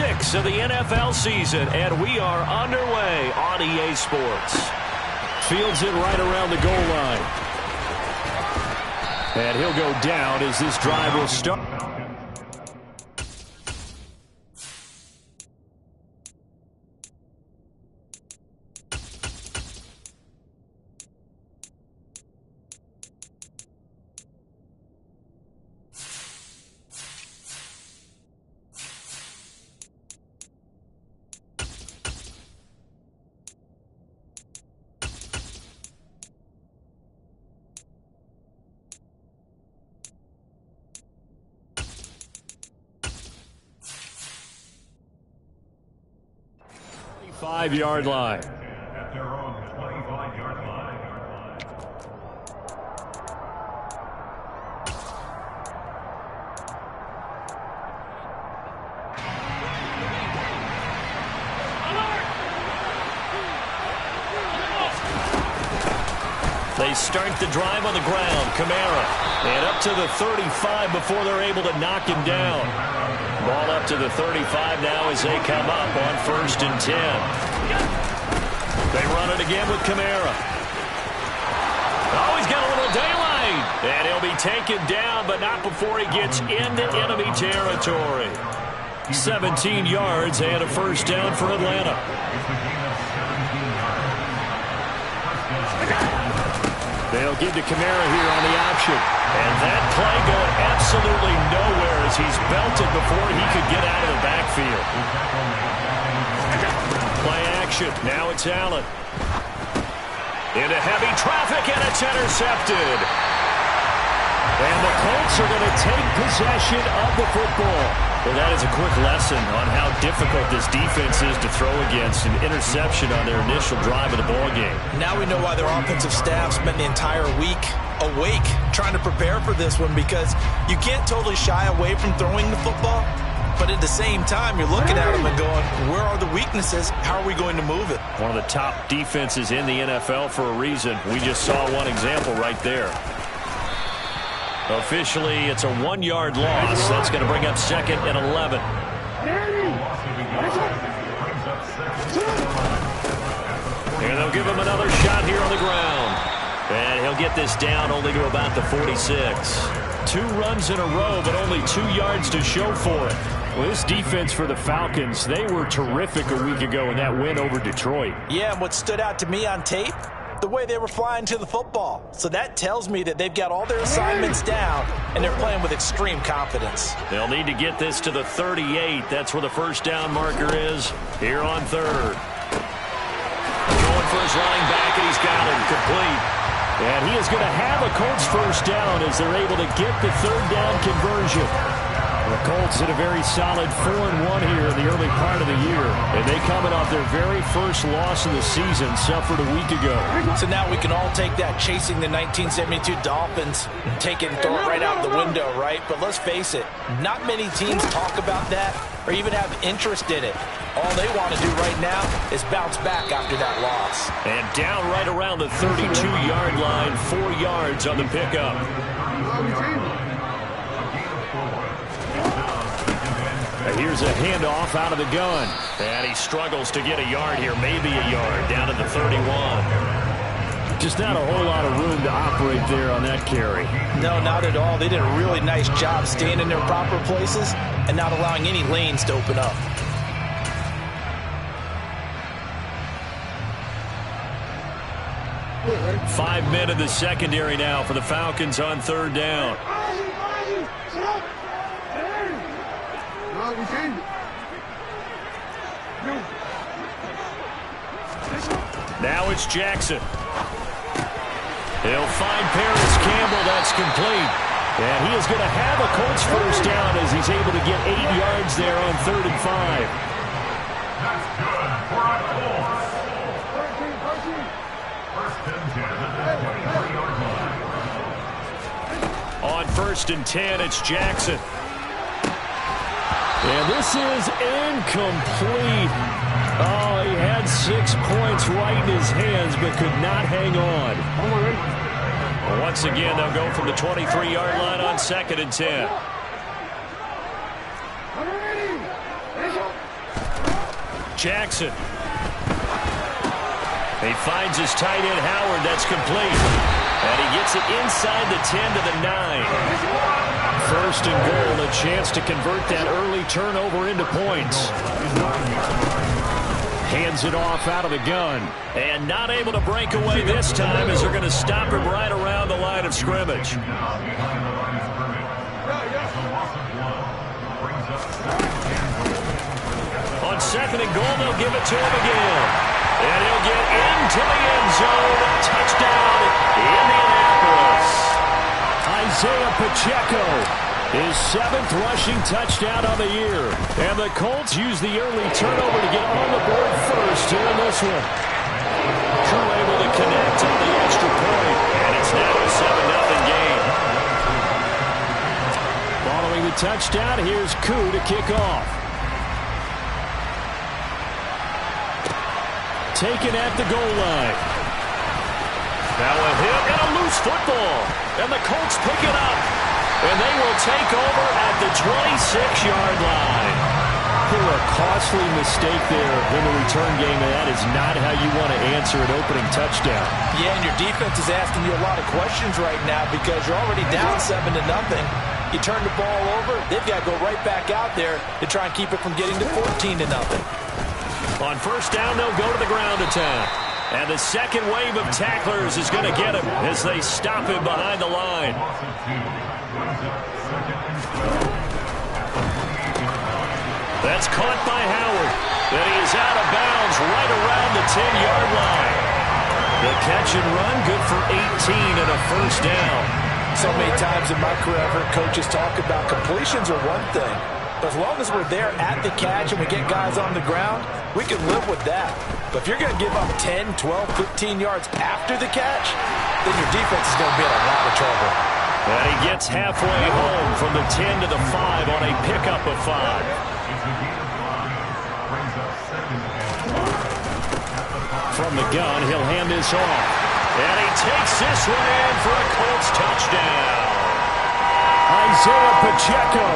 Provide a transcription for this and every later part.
6 of the NFL season, and we are underway on EA Sports. Fields it right around the goal line. And he'll go down as this drive will start. Five-yard line. At their own 25-yard line. They start the drive on the ground. Kamara. And up to the 35 before they're able to knock him down. Ball up to the 35 now as they come up on 1st and 10. They run it again with Kamara. Oh, he's got a little daylight. And he'll be taken down, but not before he gets into enemy territory. 17 yards and a first down for Atlanta. They'll give to Kamara here on the option. And that play going absolutely nowhere as he's belted before he could get out of the backfield. Play action. Now it's Allen. Into heavy traffic, and it's intercepted. And the Colts are going to take possession of the football. Well, that is a quick lesson on how difficult this defense is to throw against. An interception on their initial drive of the ballgame. Now we know why their offensive staff spent the entire week awake trying to prepare for this one, because you can't totally shy away from throwing the football, but at the same time you're looking at them and going, where are the weaknesses? How are we going to move it? One of the top defenses in the NFL for a reason. We just saw one example right there. Officially, it's a 1-yard loss. That's going to bring up 2nd and 11. And they'll give him another shot here on the ground. And he'll get this down only to about the 46. 2 runs in a row, but only 2 yards to show for it. Well, this defense for the Falcons, they were terrific a week ago in that win over Detroit. Yeah, and what stood out to me on tape, the way they were flying to the football. So that tells me that they've got all their assignments down, and they're playing with extreme confidence. They'll need to get this to the 38. That's where the first down marker is here on 3rd. Going for his running back, and he's got him complete. And he is going to have a Colts first down as they're able to get the 3rd down conversion. The Colts had a very solid 4-1 here in the early part of the year. And they coming off their very first loss of the season, suffered a week ago. So now we can all take that chasing the 1972 Dolphins and take it and throw it right out the window, right? But let's face it, not many teams talk about that or even have interest in it. All they want to do right now is bounce back after that loss. And down right around the 32-yard line, 4 yards on the pickup. Here's a handoff out of the gun. And he struggles to get a yard here, maybe a yard, down to the 31. Just not a whole lot of room to operate there on that carry. No, not at all. They did a really nice job staying in their proper places and not allowing any lanes to open up. Five men in the secondary now for the Falcons on 3rd down. Now it's Jackson. He'll find Paris Campbell. That's complete. And he is going to have a Colts first down as he's able to get 8 yards there on 3rd and 5. That's good for a Colts. First and 10 at the 23-yard line. On 1st and 10, it's Jackson. And this is incomplete. Oh, he had 6 points right in his hands, but could not hang on. Well, once again, they'll go from the 23-yard line on 2nd and 10. Jackson. He finds his tight end, Howard. That's complete. And he gets it inside the 10 to the 9. First and goal, a chance to convert that early turnover into points. Hands it off out of the gun. And not able to break away this time as they're going to stop him right around the line of scrimmage. On second and goal, they'll give it to him again. And he'll get into the end zone. Touchdown, Indianapolis. Isaiah Pacheco, his 7th rushing touchdown of the year. And the Colts use the early turnover to get on the board first here in this one. Drew able to connect on the extra point. And it's now a 7-0 game. Following the touchdown, here's Koo to kick off. Taken at the goal line. Now a hit and a loose football. And the Colts pick it up. And they will take over at the 26-yard line. A costly mistake there in the return game, and that is not how you want to answer an opening touchdown. Yeah, and your defense is asking you a lot of questions right now because you're already down 7-0. You turn the ball over, they've got to go right back out there to try and keep it from getting to 14-0. On first down, they'll go to the ground attack. And the second wave of tacklers is going to get him as they stop him behind the line. That's caught by Howard. Then he is out of bounds right around the 10-yard line. The catch and run, good for 18 and a first down. So many times in my career, I've heard coaches talk about completions are one thing. But as long as we're there at the catch and we get guys on the ground, we can live with that. But if you're going to give up 10, 12, 15 yards after the catch, then your defense is going to be in a lot of trouble. And he gets halfway home from the 10 to the 5 on a pickup of 5. From the gun, he'll hand this off. And he takes this one in for a Colts touchdown. Isaiah Pacheco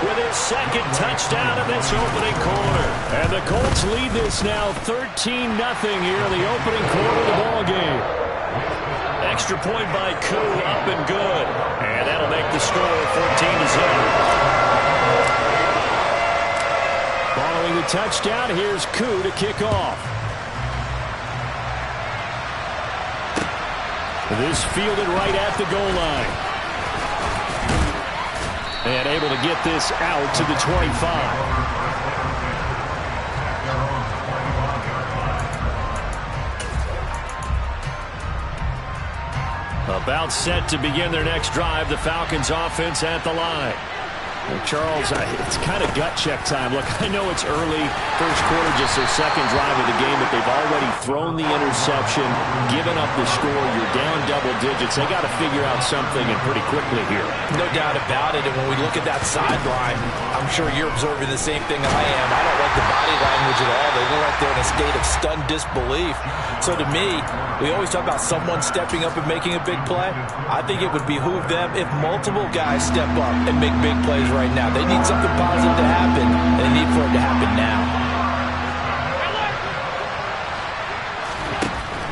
with his second touchdown in this opening quarter. And the Colts lead this now 13-0 here in the opening quarter of the ballgame. Extra point by Koo, up and good. And that'll make the score 14-0. Following the touchdown, here's Koo to kick off. This fielded right at the goal line. And able to get this out to the 25. About set to begin their next drive, the Falcons offense at the line. Well, Charles, it's kind of gut check time. Look, I know it's early, first quarter, just their second drive of the game, but they've already thrown the interception, given up the score. You're down double digits. They got to figure out something, and pretty quickly here. No doubt about it, and when we look at that sideline, I'm sure you're observing the same thing I am. I don't like the body language at all. They look like they're in a state of stunned disbelief. So to me, we always talk about someone stepping up and making a big play. I think it would behoove them if multiple guys step up and make big plays right now. They need something positive to happen, and they need for it to happen now.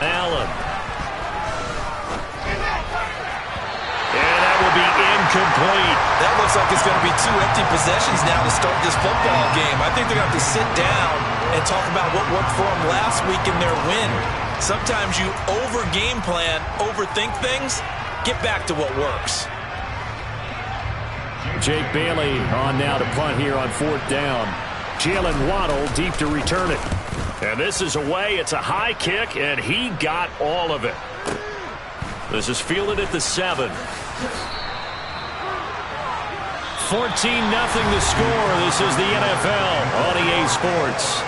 Allen. And that will be incomplete. That looks like it's going to be 2 empty possessions now to start this football game. I think they're going to have to sit down and talk about what worked for them last week in their win. Sometimes you over-game plan, overthink things, get back to what works. Jake Bailey on now to punt here on 4th down. Jalen Waddle deep to return it. And this is away. It's a high kick, and he got all of it. This is fielded at the 7. 14-0 the score. This is the NFL on EA Sports.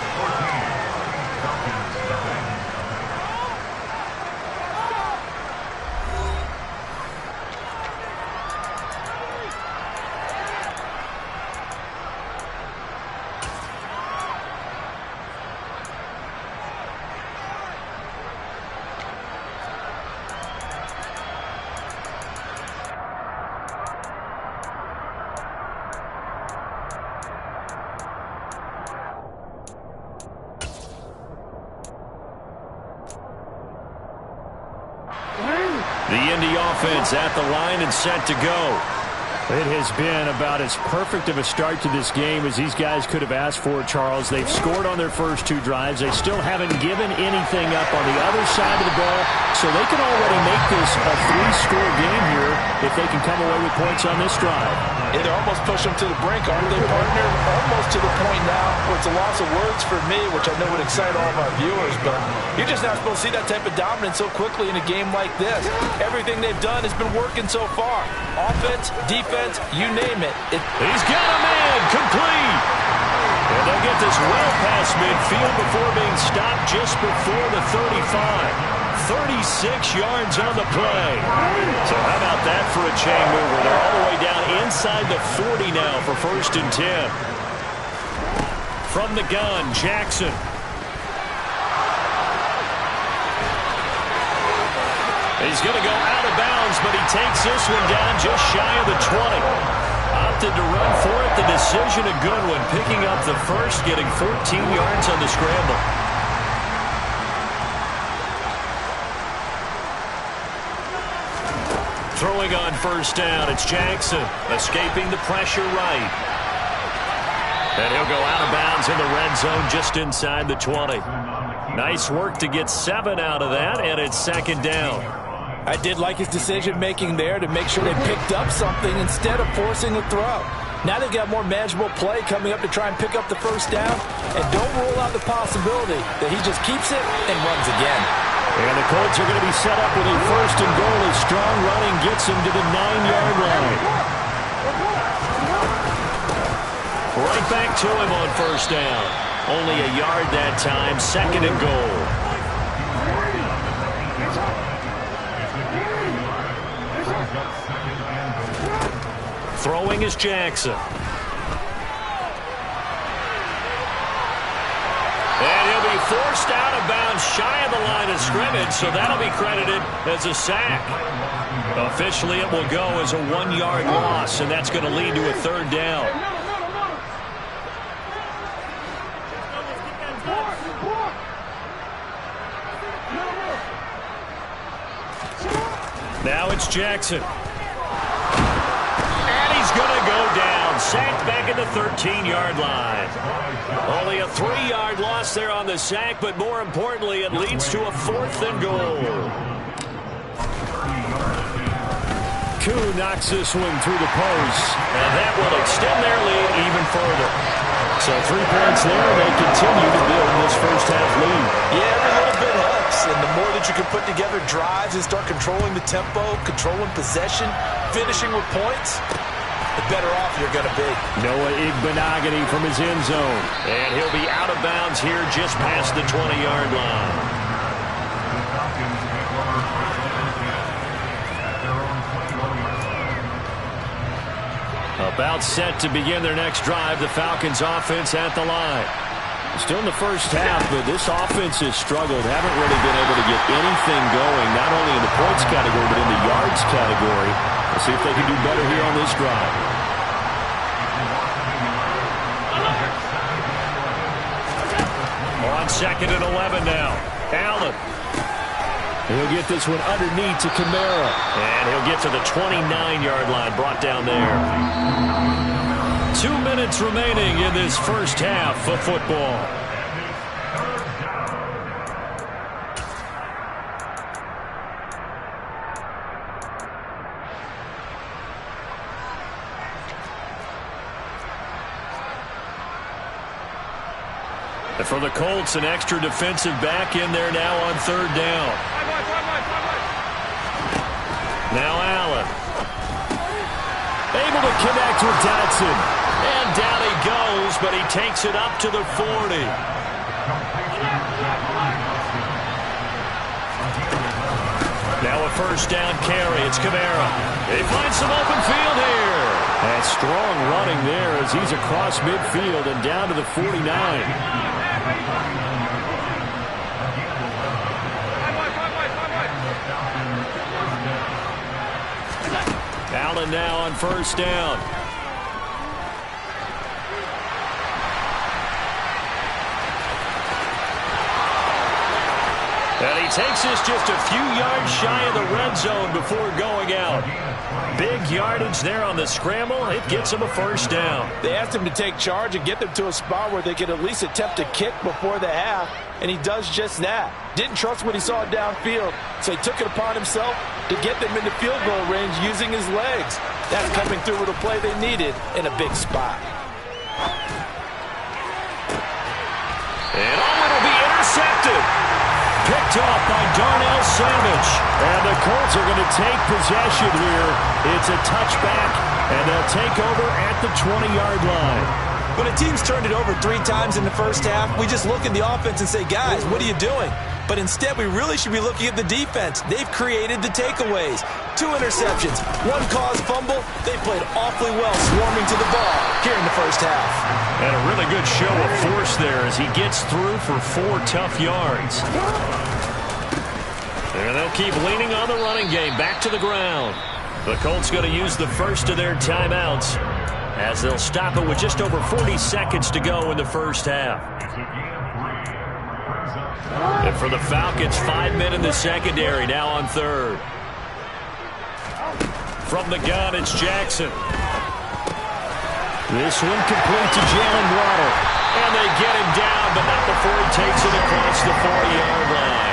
The Indy offense at the line and set to go. It has been about as perfect of a start to this game as these guys could have asked for, Charles. They've scored on their first two drives. They still haven't given anything up on the other side of the ball, so they can already make this a three-score game here if they can come away with points on this drive. Yeah, they're almost pushing them to the brink, aren't they, partner? Almost to the point now where it's a loss of words for me, which I know would excite all of our viewers, but you're just not supposed to see that type of dominance so quickly in a game like this. Everything they've done has been working so far. Offense, defense, you name it. He's got a man, complete. And they'll get this well past midfield before being stopped just before the 35. 36 yards on the play. So how about that for a chain mover? They're all the way down inside the 40 now for 1st and 10. From the gun, Jackson. He's going to go out of bounds, but he takes this one down just shy of the 20. Opted to run for it. The decision a good one. Picking up the first, getting 14 yards on the scramble. Throwing on 1st down, it's Jackson. Escaping the pressure right. And he'll go out of bounds in the red zone just inside the 20. Nice work to get 7 out of that, and it's 2nd down. I did like his decision-making there to make sure they picked up something instead of forcing a throw. Now they've got more manageable play coming up to try and pick up the 1st down, and don't rule out the possibility that he just keeps it and runs again. And the Colts are going to be set up with a 1st and goal as strong running gets them to the 9-yard line. Right back to him on 1st down. Only a yard that time, 2nd and goal. Throwing is Jackson. And he'll be forced out of bounds shy of the line of scrimmage, so that'll be credited as a sack. Officially, it will go as a 1-yard loss, and that's going to lead to a 3rd down. Now it's Jackson. And he's going to go down. Sacked back at the 13-yard line. Only a 3-yard loss there on the sack, but more importantly, it leads to a 4th and goal. Koo knocks this one through the post. And that will extend their lead even further. So 3 points there, they continue to build this first-half lead. Yeah, every little bit helps, and the more that you can put together drives and start controlling the tempo, controlling possession, finishing with points, the better off you're going to be. Noah Igbenogany from his end zone. And he'll be out of bounds here just past the 20-yard line. About set to begin their next drive, the Falcons offense at the line. Still in the first half, but this offense has struggled. Haven't really been able to get anything going, not only in the points category, but in the yards category. Let's see if they can do better here on this drive. On 2nd and 11 now. Allen. He'll get this one underneath to Kamara. And he'll get to the 29-yard line, brought down there. 2 minutes remaining in this first half of football. And for the Colts, an extra defensive back in there now on 3rd down. Now Allen. Able to connect with Dotson. And down he goes, but he takes it up to the 40. Now a 1st down carry. It's Kamara. They find some open field here. And strong running there as he's across midfield and down to the 49. Allen now on 1st down. And he he takes this just a few yards shy of the red zone before going out. Big yardage there on the scramble. It gets him a first down. They asked him to take charge and get them to a spot where they could at least attempt to kick before the half, and he does just that. Didn't trust what he saw downfield, so he took it upon himself to get them into field goal range using his legs. That's coming through with a play they needed in a big spot. And it'll be intercepted. Picked off by Darnell Savage. And the Colts are going to take possession here. It's a touchback, and they'll take over at the 20-yard line. When a team's turned it over 3 times in the first half, we just look at the offense and say, guys, what are you doing? But instead, we really should be looking at the defense. They've created the takeaways. 2 interceptions, 1 caused fumble. They played awfully well swarming to the ball here in the first half. And a really good show of force there as he gets through for 4 tough yards. And they'll keep leaning on the running game back to the ground. The Colts going to use the first of their timeouts as they'll stop it with just over 40 seconds to go in the first half. And for the Falcons, 5 men in the secondary, now on third. From the gun, it's Jackson. This one complete to Jalen Waddle. And they get him down, but not before he takes it across the 40-yard line.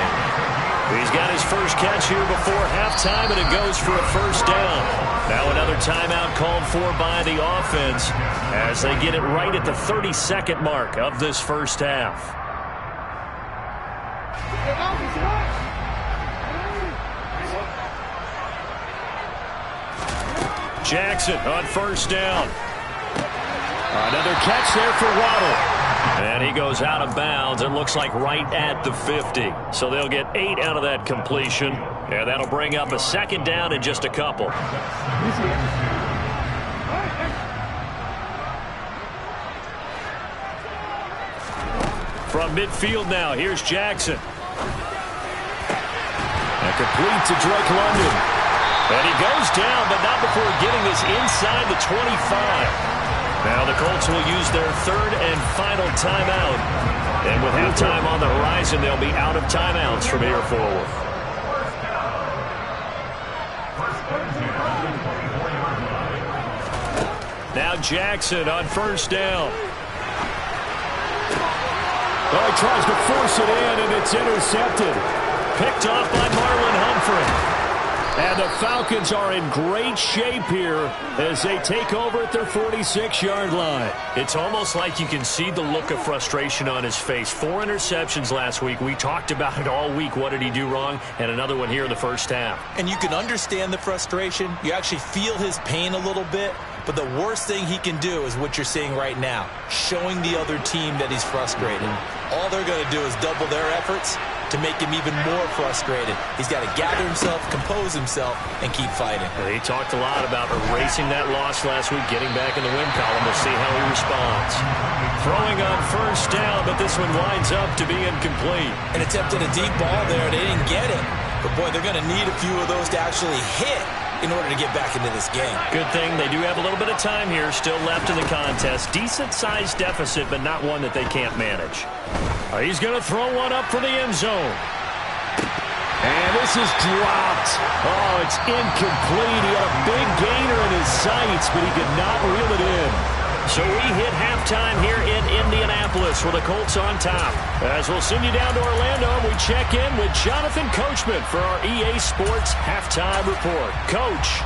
He's got his first catch here before halftime, and it goes for a first down. Now another timeout called for by the offense as they get it right at the 32nd mark of this first half. Jackson on first down. Another catch there for Waddle. And he goes out of bounds. It looks like right at the 50. So they'll get 8 out of that completion. And that'll bring up a second down in just a couple. From midfield now, here's Jackson. And complete to Drake London. And he goes down, but not before getting this inside the 25. Now the Colts will use their third and final timeout. And with halftime on the horizon, they'll be out of timeouts from here forward. Now Jackson on first down. Well, he tries to force it in, and it's intercepted. Picked off by Marlon Humphrey. And the Falcons are in great shape here as they take over at their 46-yard line. It's almost like you can see the look of frustration on his face. 4 interceptions last week. We talked about it all week. What did he do wrong? And another one here in the first half. And you can understand the frustration. You actually feel his pain a little bit. But the worst thing he can do is what you're seeing right now, showing the other team that he's frustrated. All they're going to do is double their efforts to make him even more frustrated. He's got to gather himself, compose himself, and keep fighting. He talked a lot about erasing that loss last week, getting back in the win column. We'll see how he responds. Throwing on first down, but this one winds up to be incomplete. An attempt at a deep ball there. They didn't get it. But, boy, they're going to need a few of those to actually hit in order to get back into this game. Good thing they do have a little bit of time here still left in the contest. Decent-sized deficit, but not one that they can't manage. He's going to throw one up for the end zone. And this is dropped. Oh, it's incomplete. He had a big gainer in his sights, but he could not reel it in. So we hit halftime here in Indianapolis with the Colts on top. As we'll send you down to Orlando, we check in with Jonathan Coachman for our EA Sports Halftime Report. Coach.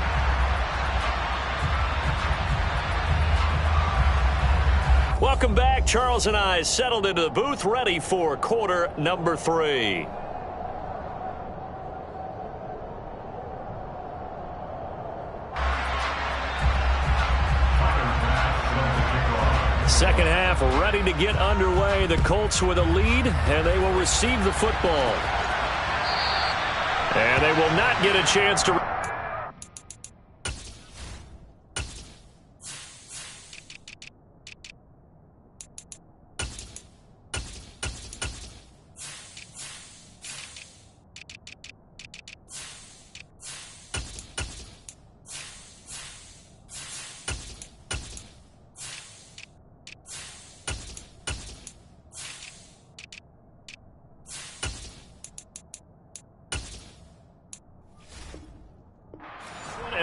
Welcome back. Charles and I settled into the booth, ready for quarter number 3. Second half ready to get underway. The Colts with a lead, and they will receive the football. And they will not get a chance to...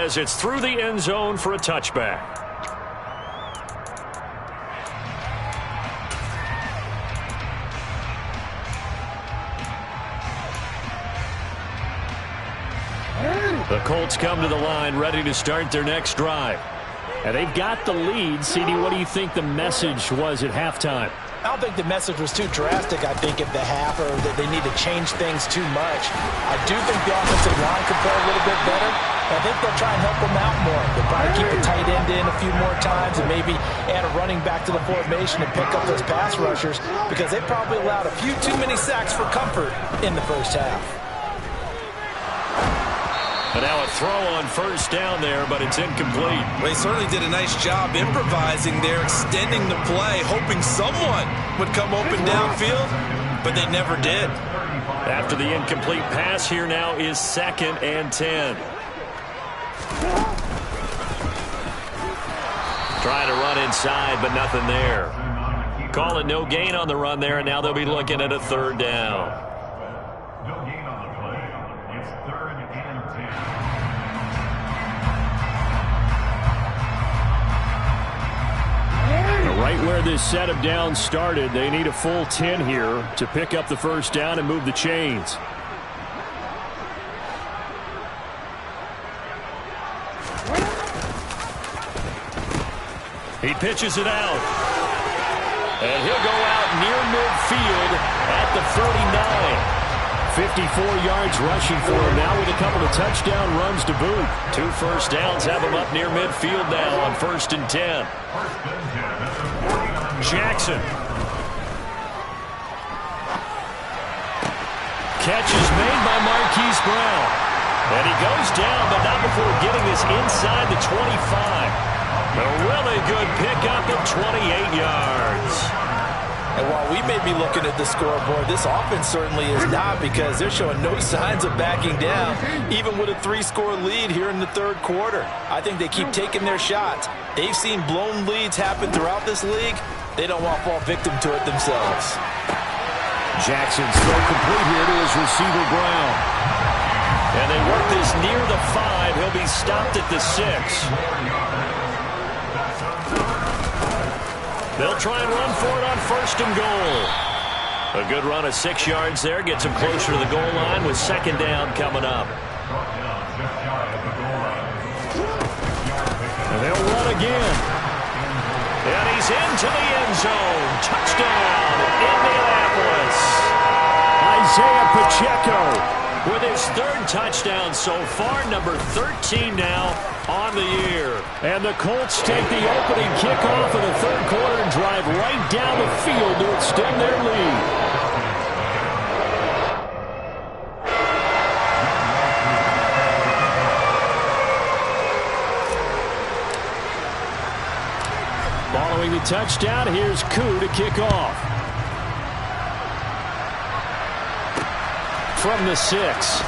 as it's through the end zone for a touchback. The Colts come to the line ready to start their next drive. And they've got the lead. CD, what do you think the message was at halftime? I don't think the message was too drastic, I think, at the half, or that they need to change things too much. I do think the offensive line could play a little bit better. I think they'll try and help them out more. They'll probably keep the tight end in a few more times and maybe add a running back to the formation and pick up those pass rushers, because they probably allowed a few too many sacks for comfort in the first half. And now a throw on first down there, but it's incomplete. Well, he certainly did a nice job improvising there, extending the play, hoping someone would come open downfield, but they never did. After the incomplete pass, here now is 2nd and 10. Trying to run inside, but nothing there. Call it no gain on the run there, and now they'll be looking at a 3rd down. No gain on the play. It's 3rd and 10. Right where this set of downs started, they need a full 10 here to pick up the first down and move the chains. He pitches it out. And he'll go out near midfield at the 39. 54 yards rushing for him now with a couple of touchdown runs to boot. 2 first downs have him up near midfield now on 1st and 10. Jackson. Catch is made by Marquise Brown. And he goes down, but not before getting this inside the 25. A really good pickup of 28 yards. And while we may be looking at the scoreboard, this offense certainly is not, because they're showing no signs of backing down, even with a 3-score lead here in the 3rd quarter. I think they keep taking their shots. They've seen blown leads happen throughout this league. They don't want to fall victim to it themselves. Jackson's throw complete here to his receiver, Brown. And they work this near the 5. He'll be stopped at the 6. They'll try and run for it on 1st and goal. A good run of 6 yards there gets him closer to the goal line with 2nd down coming up. And they'll run again. And he's into the end zone. Touchdown, Indianapolis. Isaiah Pacheco with his 3rd touchdown so far, number 13 now on the year. And the Colts take the opening kickoff of the 3rd quarter and drive right down the field to extend their lead. Following the touchdown, here's Koo to kick off. From the 6.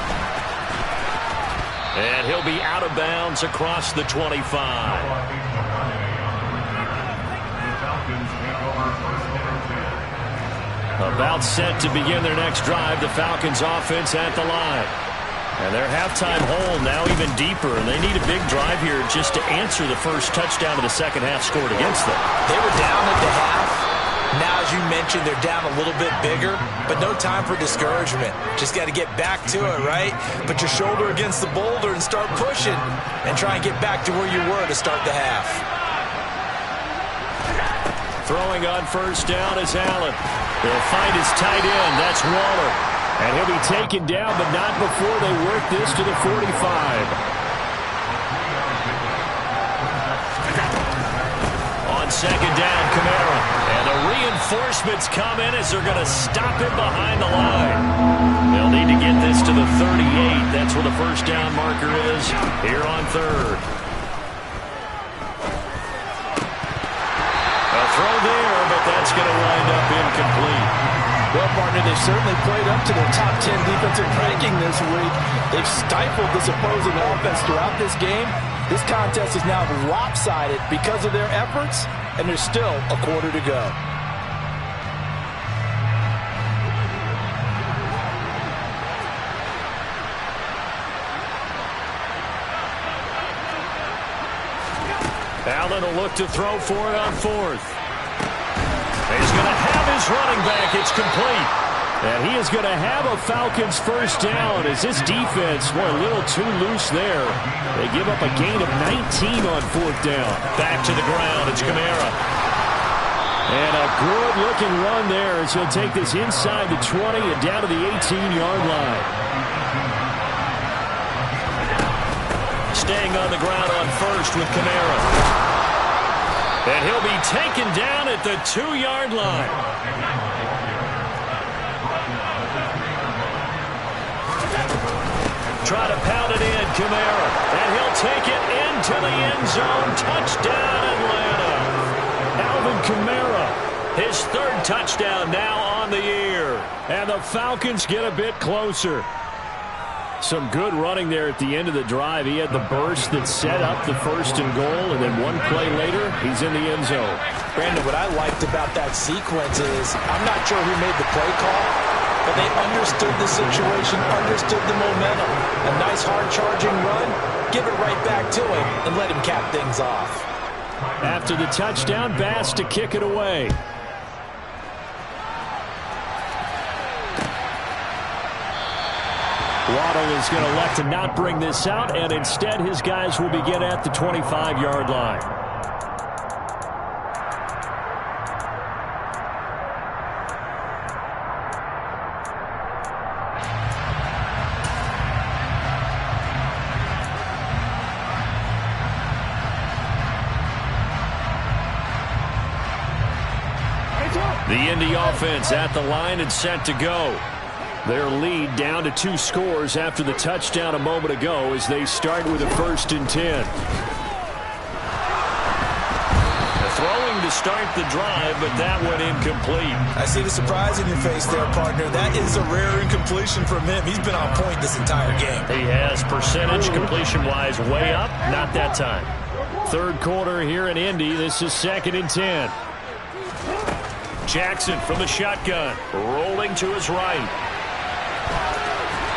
And he'll be out of bounds across the 25. About set to begin their next drive, the Falcons offense at the line. And their halftime hole now even deeper, and they need a big drive here just to answer the first touchdown of the 2nd half scored against them. They were down at the half. Now, as you mentioned, they're down a little bit bigger, but no time for discouragement. Just got to get back to it, right? Put your shoulder against the boulder and start pushing, and try and get back to where you were to start the half. Throwing on 1st down is Allen. They'll find his tight end. That's Waller. And he'll be taken down, but not before they work this to the 45. On 2nd down, Kamara. And the reinforcements come in as they're going to stop him behind the line. They'll need to get this to the 38. That's where the 1st down marker is here on 3rd. A throw there, but that's going to wind up incomplete. Well, partner, they've certainly played up to their top 10 defensive ranking this week. They've stifled this opposing offense throughout this game. This contest is now lopsided because of their efforts, and there's still a quarter to go. and a look to throw for it on fourth. He's going to have his running back. It's complete. And he is going to have a Falcons first down as this defense were a little too loose there. They give up a gain of 19 on fourth down. Back to the ground. It's Kamara. And a good-looking run there as he'll take this inside the 20 and down to the 18-yard line. Staying on the ground on first with Kamara. And he'll be taken down at the 2-yard line. Try to pound it in, Kamara. And he'll take it into the end zone. Touchdown, Atlanta. Alvin Kamara, his third touchdown now on the year. And the Falcons get a bit closer. Some good running there at the end of the drive. He had the burst that set up the first and goal, and then one play later, he's in the end zone. Brandon, what I liked about that sequence is I'm not sure who made the play call, but they understood the situation, understood the momentum. A nice hard-charging run, give it right back to him, and let him cap things off. After the touchdown, Bass to kick it away. Waddle is going to elect to not bring this out, and instead his guys will begin at the 25-yard line. The Indy offense at the line and set to go. Their lead down to 2 scores after the touchdown a moment ago as they start with a 1st and 10. Throwing to start the drive, but that went incomplete. I see the surprise in your face there, partner. That is a rare incompletion from him. He's been on point this entire game. He has percentage completion-wise way up, not that time. Third quarter here in Indy. This is 2nd and 10. Jackson from the shotgun, rolling to his right.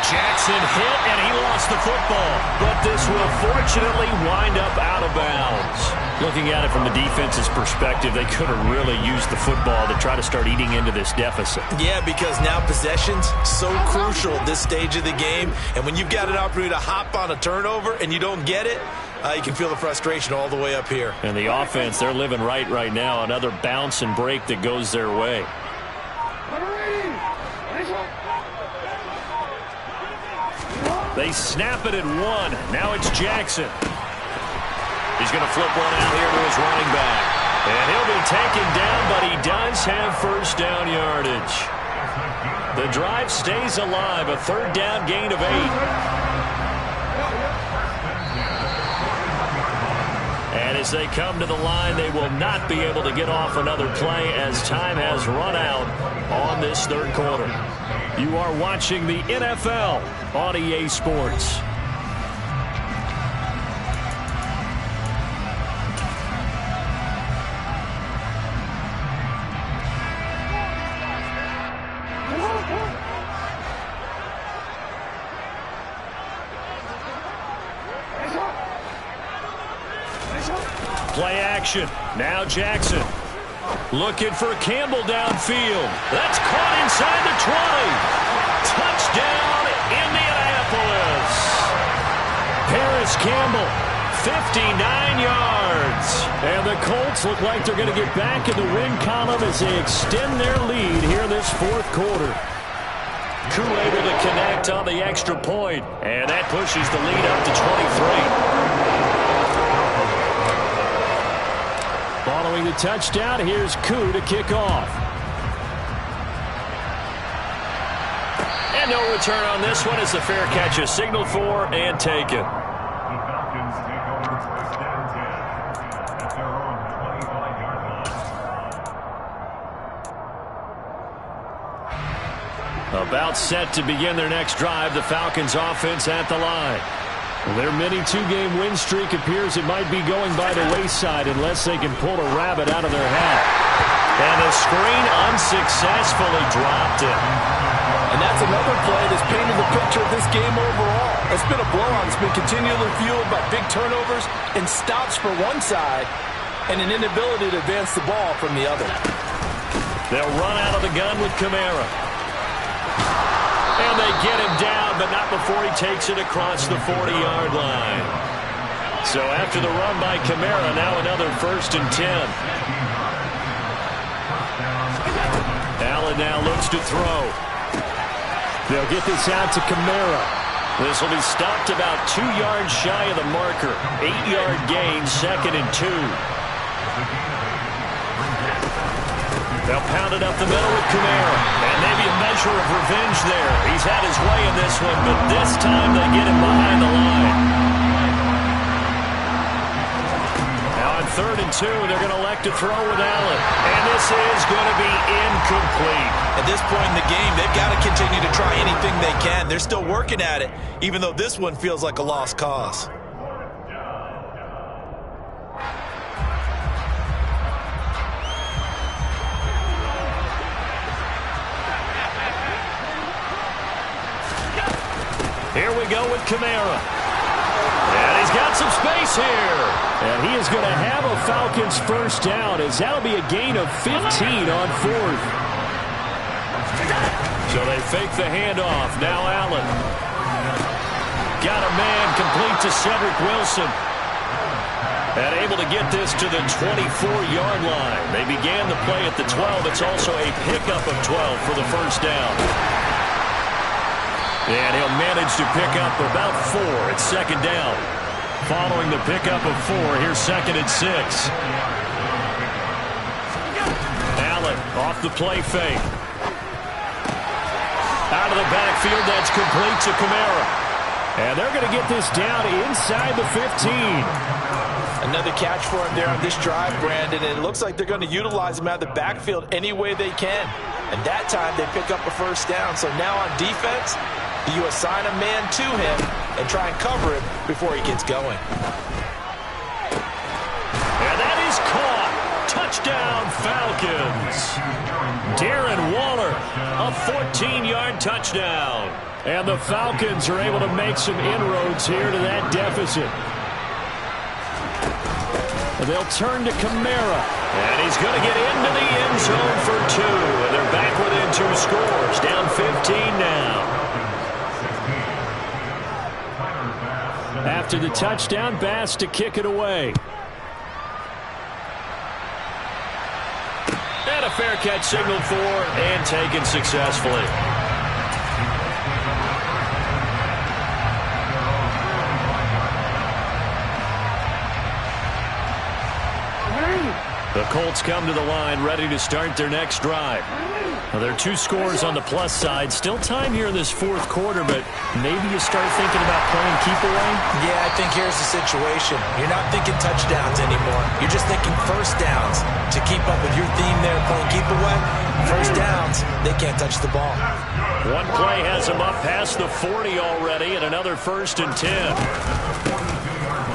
Jackson hit, and he lost the football. But this will fortunately wind up out of bounds. Looking at it from the defense's perspective, they could have really used the football to try to start eating into this deficit. Yeah, because now possession's so crucial at this stage of the game. And when you've got an opportunity to hop on a turnover and you don't get it, you can feel the frustration all the way up here. And the offense, they're living right now. Another bounce and break that goes their way. They snap it at 1. Now it's Jackson. He's going to flip one out here to his running back. And he'll be taken down, but he does have first down yardage. The drive stays alive. A 3rd down gain of 8. And as they come to the line, they will not be able to get off another play as time has run out on this 3rd quarter. You are watching the NFL on EA Sports. Play action. Now Jackson. Looking for Campbell downfield. That's caught inside the 20. Touchdown, Indianapolis. Paris Campbell, 59 yards. And the Colts look like they're going to get back in the win column as they extend their lead here this 4th quarter. Koo able to connect on the extra point. And that pushes the lead up to 23. Following the touchdown, here's Koo to kick off. And no return on this one as the fair catch is signaled for and taken. The Falcons take over 1st and 10 at their own 25-yard line. About set to begin their next drive, the Falcons offense at the line. Their mini 2-game win streak appears it might be going by the wayside unless they can pull a rabbit out of their hat. And the screen unsuccessfully dropped it. And that's another play that's painted the picture of this game overall. It's been a blowout. It's been continually fueled by big turnovers and stops for one side and an inability to advance the ball from the other. They'll run out of the gun with Kamara. And they get him down, but not before he takes it across the 40-yard line. So after the run by Kamara, now another 1st and 10. Allen now looks to throw. They'll get this out to Kamara. This will be stopped about 2 yards shy of the marker. 8-yard gain, 2nd and 2. They'll pound it up the middle with Kamara. And maybe a measure of revenge there. He's had his way in this one, but this time they get him behind the line. Now on 3rd and 2, they're going to elect to throw with Allen. And this is going to be incomplete. At this point in the game, they've got to continue to try anything they can. They're still working at it, even though this one feels like a lost cause. Here we go with Kamara. And he's got some space here. And he is going to have a Falcons first down, as that'll be a gain of 15 on 4th. So they fake the handoff. Now Allen. Got a man complete to Cedric Wilson. And able to get this to the 24-yard line. They began the play at the 12. It's also a pickup of 12 for the first down. And he'll manage to pick up about 4. It's 2nd down. Following the pickup of 4, here's 2nd and 6. Allen off the play fake. Out of the backfield, that's complete to Kamara. And they're going to get this down inside the 15. Another catch for him there on this drive, Brandon. And it looks like they're going to utilize him out of the backfield any way they can. And that time they pick up a first down. So now on defense, you assign a man to him and try and cover him before he gets going. And that is caught. Touchdown, Falcons. Darren Waller, a 14-yard touchdown. And the Falcons are able to make some inroads here to that deficit. They'll turn to Kamara. And he's going to get into the end zone for 2. And they're back within 2 scores. Down 15 now. After the touchdown, Bass to kick it away. And a fair catch signaled for and taken successfully. The Colts come to the line ready to start their next drive. Well, there are 2 scores on the plus side. Still time here in this 4th quarter, but maybe you start thinking about playing keep away? Yeah, I think here's the situation. You're not thinking touchdowns anymore. You're just thinking first downs. To keep up with your theme there, playing keep away, first downs, they can't touch the ball. One play has them up past the 40 already, and another 1st and 10.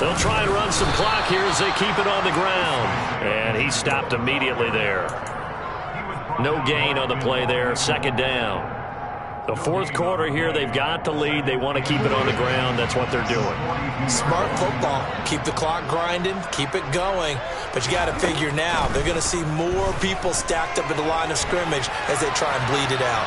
They'll try and run some clock here as they keep it on the ground. And he stopped immediately there. No gain on the play there. 2nd down. The 4th quarter here, they've got the lead. They want to keep it on the ground. That's what they're doing. Smart football. Keep the clock grinding. Keep it going. But you got to figure now, they're going to see more people stacked up at the line of scrimmage as they try and bleed it out.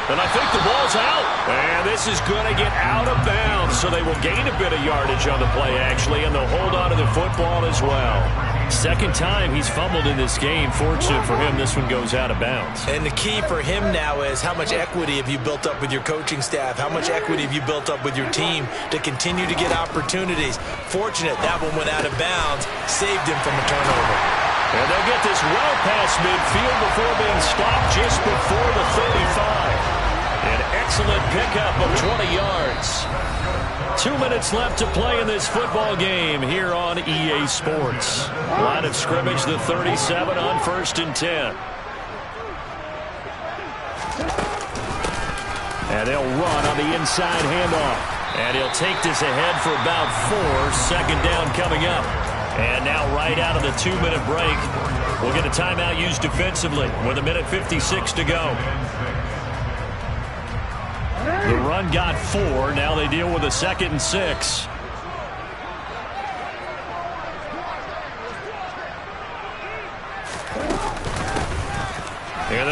And I think the ball's out. And this is going to get out of bounds. So they will gain a bit of yardage on the play, actually, and they'll hold on to the football as well. 2nd time he's fumbled in this game. Fortunate for him, this one goes out of bounds. And the key for him now is how much equity have you built up with your coaching staff? How much equity have you built up with your team to continue to get opportunities? Fortunate that one went out of bounds, saved him from a turnover. And they'll get this well past midfield before being stopped just before the 35. An excellent pickup of 20 yards. 2 minutes left to play in this football game here on EA Sports. Line of scrimmage, the 37 on 1st and 10. And they'll run on the inside handoff. And he'll take this ahead for about 4. 2nd down coming up. And now right out of the 2-minute break, we'll get a timeout used defensively with 1:56 to go. The run got 4. Now they deal with a 2nd and 6.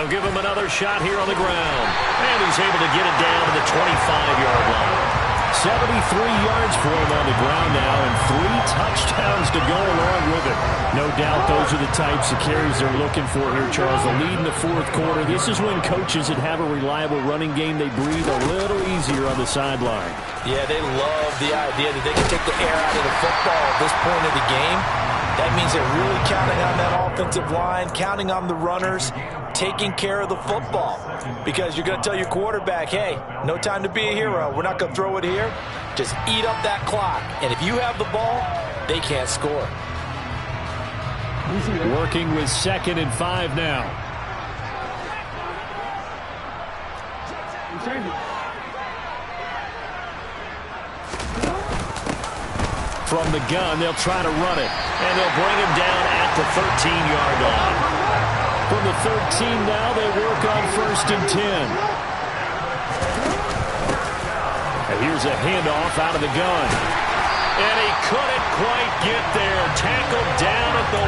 They'll give him another shot here on the ground. And he's able to get it down to the 25-yard line. 73 yards for him on the ground now, and 3 touchdowns to go along with it. No doubt those are the types of carries they're looking for here, Charles. The lead in the fourth quarter. This is when coaches that have a reliable running game, they breathe a little easier on the sideline. Yeah, they love the idea that they can take the air out of the football at this point of the game. That means they're really counting on that offensive line, counting on the runners, taking care of the football. Because you're going to tell your quarterback, hey, no time to be a hero. We're not going to throw it here. Just eat up that clock. And if you have the ball, they can't score. Working with 2nd and 5 now. From the gun, they'll try to run it. And they'll bring him down at the 13-yard line. From the 13 now, they work on 1st and 10. And here's a handoff out of the gun. And he couldn't quite get there. Tackled down at the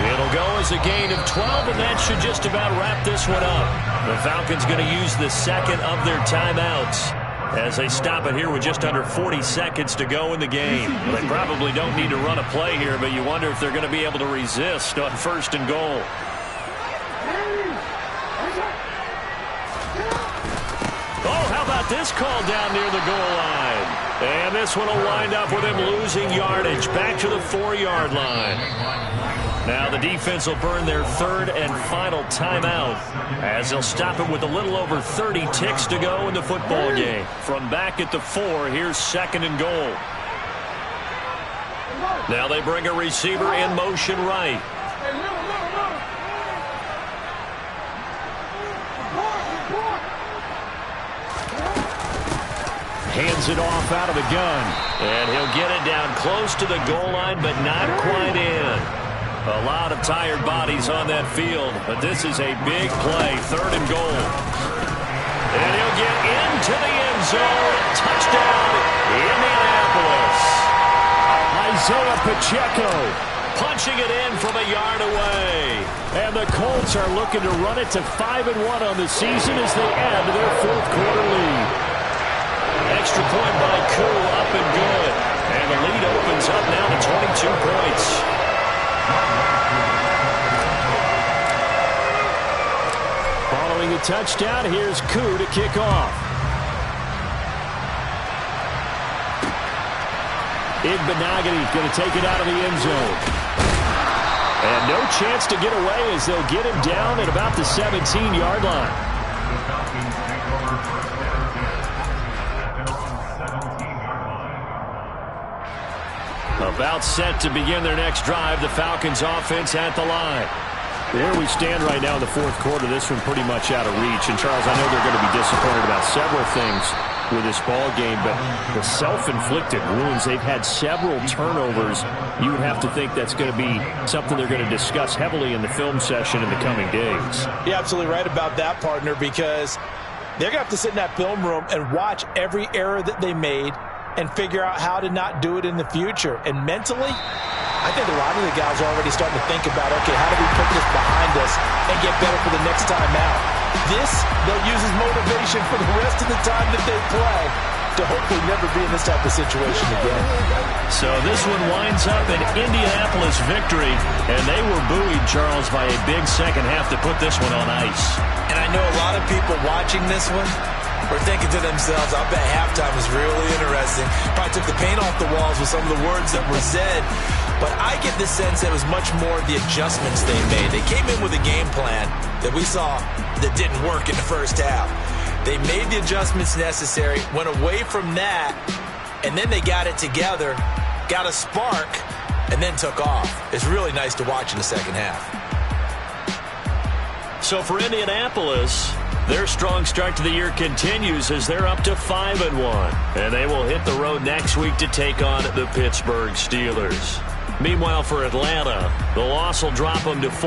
1. It'll go as a gain of 12, and that should just about wrap this one up. The Falcons going to use the second of their timeouts as they stop it here with just under 40 seconds to go in the game. They probably don't need to run a play here, but you wonder if they're going to be able to resist on 1st and goal. Oh, how about this call down near the goal line? And this one will wind up with him losing yardage back to the 4-yard line. Now the defense will burn their 3rd and final timeout as they'll stop it with a little over 30 ticks to go in the football game. From back at the 4, here's 2nd and goal. Now they bring a receiver in motion right. Hands it off out of the gun. And he'll get it down close to the goal line, but not quite in. A lot of tired bodies on that field, but this is a big play. 3rd and goal. And he'll get into the end zone. Touchdown, Indianapolis. Isaiah Pacheco punching it in from a yard away. And the Colts are looking to run it to 5-1 on the season as they add to their 4th quarter lead. Extra point by Koo, up and good. And the lead opens up now to 22 points. Following the touchdown, here's Koo to kick off. Igbenogany going to take it out of the end zone. And no chance to get away as they'll get him down at about the 17-yard line. The Falcons take over 1st and 10 at their own 17-yard line. About set to begin their next drive. The Falcons offense at the line. Where we stand right now in the 4th quarter, this one pretty much out of reach. And, Charles, I know they're going to be disappointed about several things with this ball game, but the self-inflicted wounds, they've had several turnovers. You would have to think that's going to be something they're going to discuss heavily in the film session in the coming days. You're absolutely right about that, partner, because they're going to have to sit in that film room and watch every error that they made and figure out how to not do it in the future. And mentally, I think a lot of the guys are already starting to think about, okay, how do we put this behind us and get better for the next time out? This, they'll use as motivation for the rest of the time that they play to hopefully never be in this type of situation again. So this one winds up an Indianapolis victory, and they were buoyed, Charles, by a big second half to put this one on ice. And I know a lot of people watching this one were thinking to themselves, I bet halftime was really interesting. Probably took the paint off the walls with some of the words that were said. But I get the sense that it was much more the adjustments they made. They came in with a game plan that we saw that didn't work in the first half. They made the adjustments necessary, went away from that, and then they got it together, got a spark, and then took off. It's really nice to watch in the second half. So for Indianapolis, their strong start to the year continues as they're up to 5-1. And they will hit the road next week to take on the Pittsburgh Steelers. Meanwhile, for Atlanta, the loss will drop them to 4.